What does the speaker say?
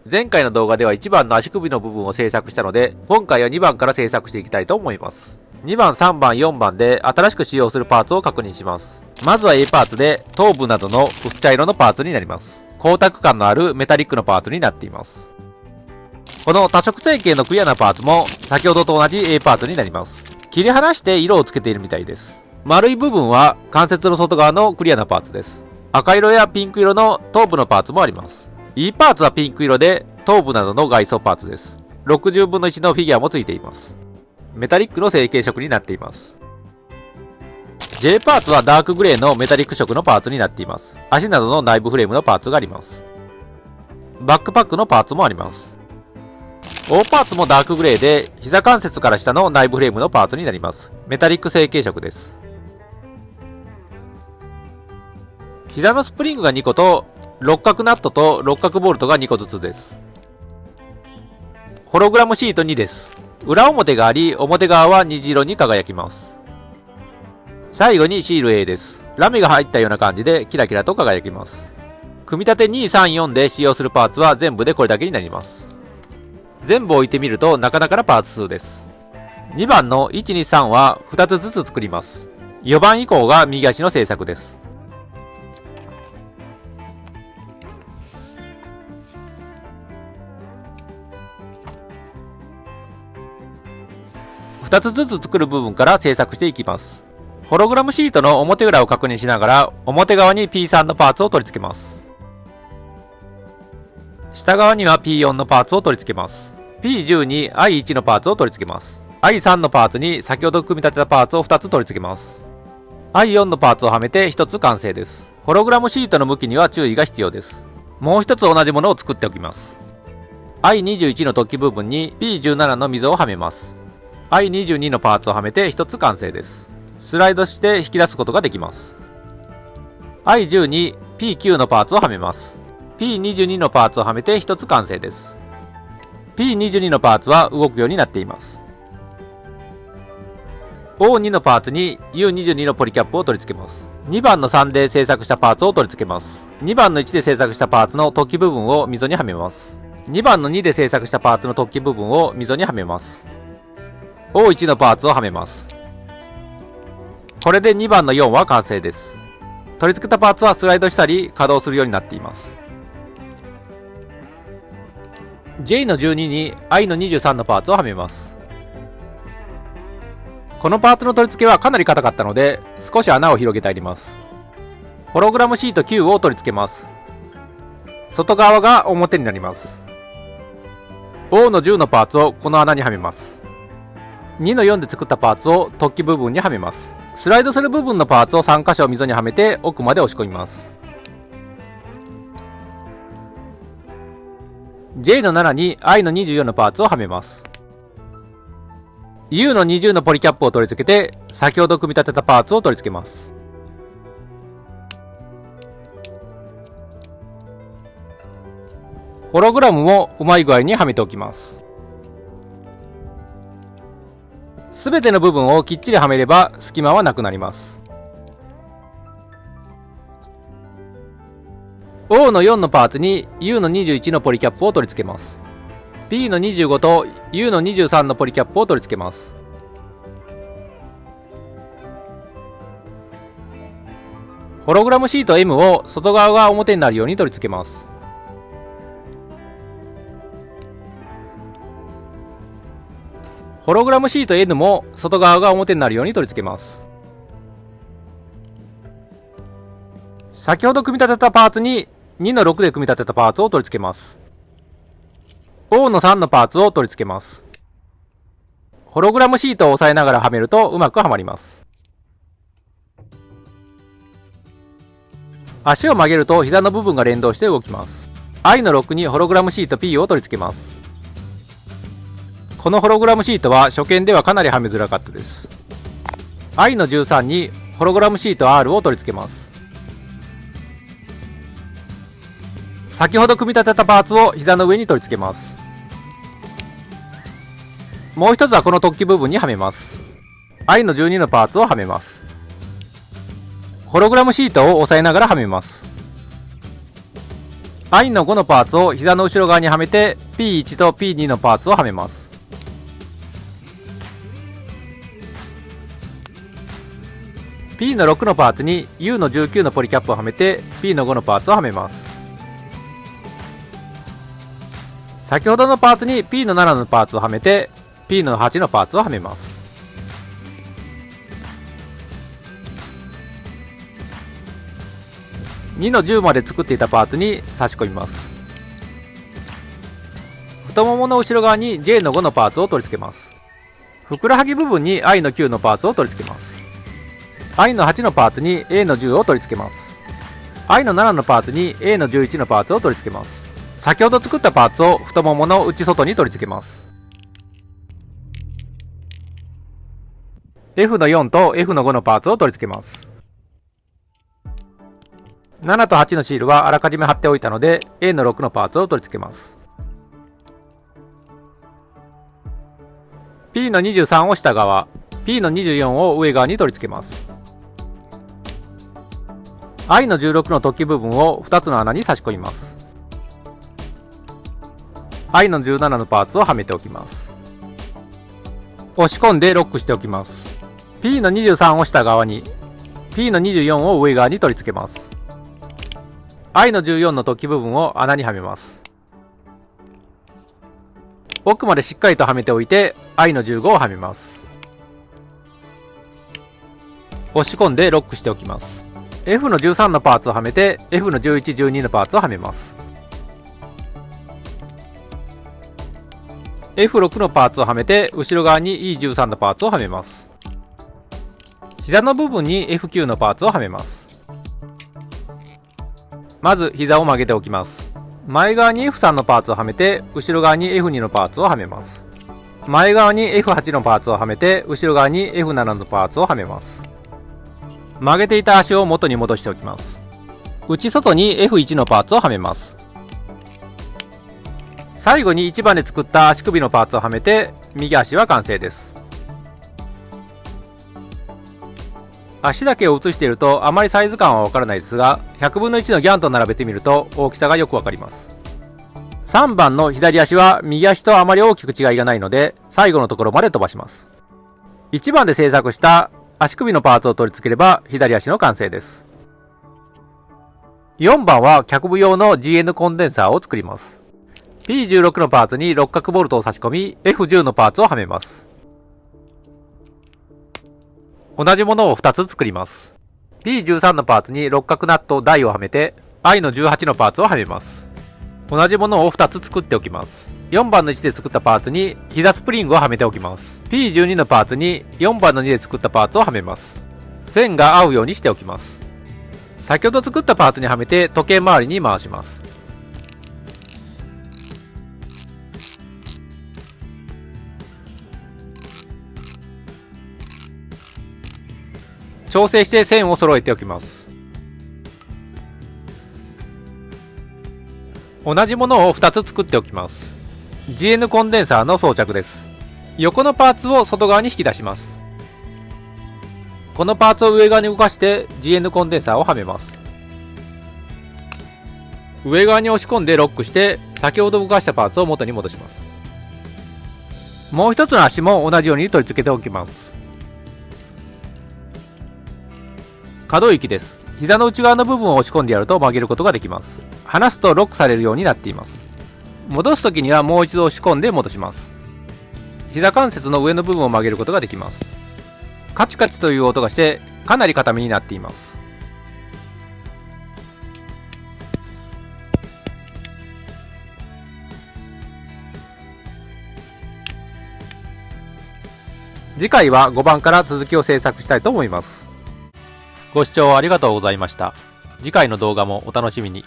前回の動画では1番の足首の部分を製作したので、今回は2番から製作していきたいと思います。2番、3番、4番で新しく使用するパーツを確認します。まずは A パーツで頭部などの薄茶色のパーツになります。光沢感のあるメタリックのパーツになっています。この多色成形のクリアなパーツも先ほどと同じ A パーツになります。切り離して色をつけているみたいです。丸い部分は関節の外側のクリアなパーツです。赤色やピンク色の頭部のパーツもあります。E パーツはピンク色で頭部などの外装パーツです。60分の1のフィギュアもついています。メタリックの成型色になっています。J パーツはダークグレーのメタリック色のパーツになっています。足などの内部フレームのパーツがあります。バックパックのパーツもあります。O パーツもダークグレーで膝関節から下の内部フレームのパーツになります。メタリック成型色です。膝のスプリングが2個と六角ナットと六角ボルトが2個ずつです。ホログラムシート2です。裏表があり、表側は虹色に輝きます。最後にシール A です。ラメが入ったような感じでキラキラと輝きます。組み立て2、3、4で使用するパーツは全部でこれだけになります。全部置いてみるとなかなかなパーツ数です。2番の1、2、3は2つずつ作ります。4番以降が右足の製作です。2つずつ作る部分から製作していきます。ホログラムシートの表裏を確認しながら表側に P3 のパーツを取り付けます。下側には P4 のパーツを取り付けます。P10 に I1 のパーツを取り付けます。I3 のパーツに先ほど組み立てたパーツを2つ取り付けます。I4 のパーツをはめて1つ完成です。ホログラムシートの向きには注意が必要です。もう1つ同じものを作っておきます。I21 の突起部分に P17 の溝をはめます。I22 のパーツをはめて1つ完成です。スライドして引き出すことができます。I10 に P9 のパーツをはめます。P22 のパーツをはめて1つ完成です。P22 のパーツは動くようになっています。O2 のパーツに U22 のポリキャップを取り付けます。2番の3で製作したパーツを取り付けます。2番の1で製作したパーツの突起部分を溝にはめます。2番の2で製作したパーツの突起部分を溝にはめます。O1 のパーツをはめます。これで2番の4は完成です。取り付けたパーツはスライドしたり稼働するようになっています。J の12に I の23のパーツをはめます。このパーツの取り付けはかなり硬かったので少し穴を広げてあります。ホログラムシート9を取り付けます。外側が表になります。O の10のパーツをこの穴にはめます。2の4で作ったパーツを突起部分にはめます。スライドする部分のパーツを3箇所溝にはめて奥まで押し込みます。J の7に I の24のパーツをはめます。U の20のポリキャップを取り付けて先ほど組み立てたパーツを取り付けます。ホログラムもうまい具合にはめておきます。すべての部分をきっちりはめれば隙間はなくなります。O の4のパーツに U の21のポリキャップを取り付けます。P の25と U の23のポリキャップを取り付けます。ホログラムシート M を外側が表になるように取り付けます。ホログラムシート N も外側が表になるように取り付けます。先ほど組み立てたパーツに2の6で組み立てたパーツを取り付けます。O の3のパーツを取り付けます。ホログラムシートを押さえながらはめるとうまくはまります。足を曲げると膝の部分が連動して動きます。I の6にホログラムシート P を取り付けます。このホログラムシートは初見ではかなりはめづらかったです。I の13にホログラムシート R を取り付けます。先ほど組み立てたパーツを膝の上に取り付けます。もう一つはこの突起部分にはめます。I の12のパーツをはめます。ホログラムシートを押さえながらはめます。I の5のパーツを膝の後ろ側にはめて P1 と P2 のパーツをはめます。P の6のパーツに U の19のポリキャップをはめて P の5のパーツをはめます。先ほどのパーツに P の7のパーツをはめて P の8のパーツをはめます。2の10まで作っていたパーツに差し込みます。太ももの後ろ側に J の5のパーツを取り付けます。ふくらはぎ部分に I の9のパーツを取り付けます。I の8のパーツに A の10を取り付けます。I の7のパーツに A の11のパーツを取り付けます。先ほど作ったパーツを太ももの内外に取り付けます。F の4と F の5のパーツを取り付けます。7と8のシールはあらかじめ貼っておいたので A の6のパーツを取り付けます。P の23を下側、P の24を上側に取り付けます。I の16の突起部分を2つの穴に差し込みます。I の17のパーツをはめておきます。押し込んでロックしておきます。P の23を下側に、P の24を上側に取り付けます。I の14の突起部分を穴にはめます。奥までしっかりとはめておいて I の15をはめます。押し込んでロックしておきます。F の13のパーツをはめて F の11、12のパーツをはめます。F6 のパーツをはめて後ろ側に E13 のパーツをはめます。膝の部分に F9 のパーツをはめます。まず膝を曲げておきます。前側に F3 のパーツをはめて後ろ側に F2 のパーツをはめます。前側に F8 のパーツをはめて後ろ側に F7 のパーツをはめます。曲げていた足を元に戻しておきます。内外に F1 のパーツをはめます。最後に1番で作った足首のパーツをはめて右足は完成です。足だけを写しているとあまりサイズ感はわからないですが、100分の1のギャンと並べてみると大きさがよくわかります。3番の左足は右足とあまり大きく違いがないので最後のところまで飛ばします。1番で製作した足首のパーツを取り付ければ左足の完成です。4番は脚部用の GN コンデンサーを作ります。P16 のパーツに六角ボルトを差し込み F10 のパーツをはめます。同じものを2つ作ります。P13 のパーツに六角ナット台をはめて I の18のパーツをはめます。同じものを2つ作っておきます。4番の1で作ったパーツに膝スプリングをはめておきます。P12 のパーツに4番の2で作ったパーツをはめます。線が合うようにしておきます。先ほど作ったパーツにはめて時計回りに回します。調整して線を揃えておきます。同じものを2つ作っておきます。GN コンデンサーの装着です。横のパーツを外側に引き出します。このパーツを上側に動かして GN コンデンサーをはめます。上側に押し込んでロックして先ほど動かしたパーツを元に戻します。もう一つの足も同じように取り付けておきます。可動域です。膝の内側の部分を押し込んでやると曲げることができます。離すとロックされるようになっています。戻すときにはもう一度押し込んで戻します。膝関節の上の部分を曲げることができます。カチカチという音がしてかなり硬めになっています。次回は5番から続きを制作したいと思います。ご視聴ありがとうございました。次回の動画もお楽しみに。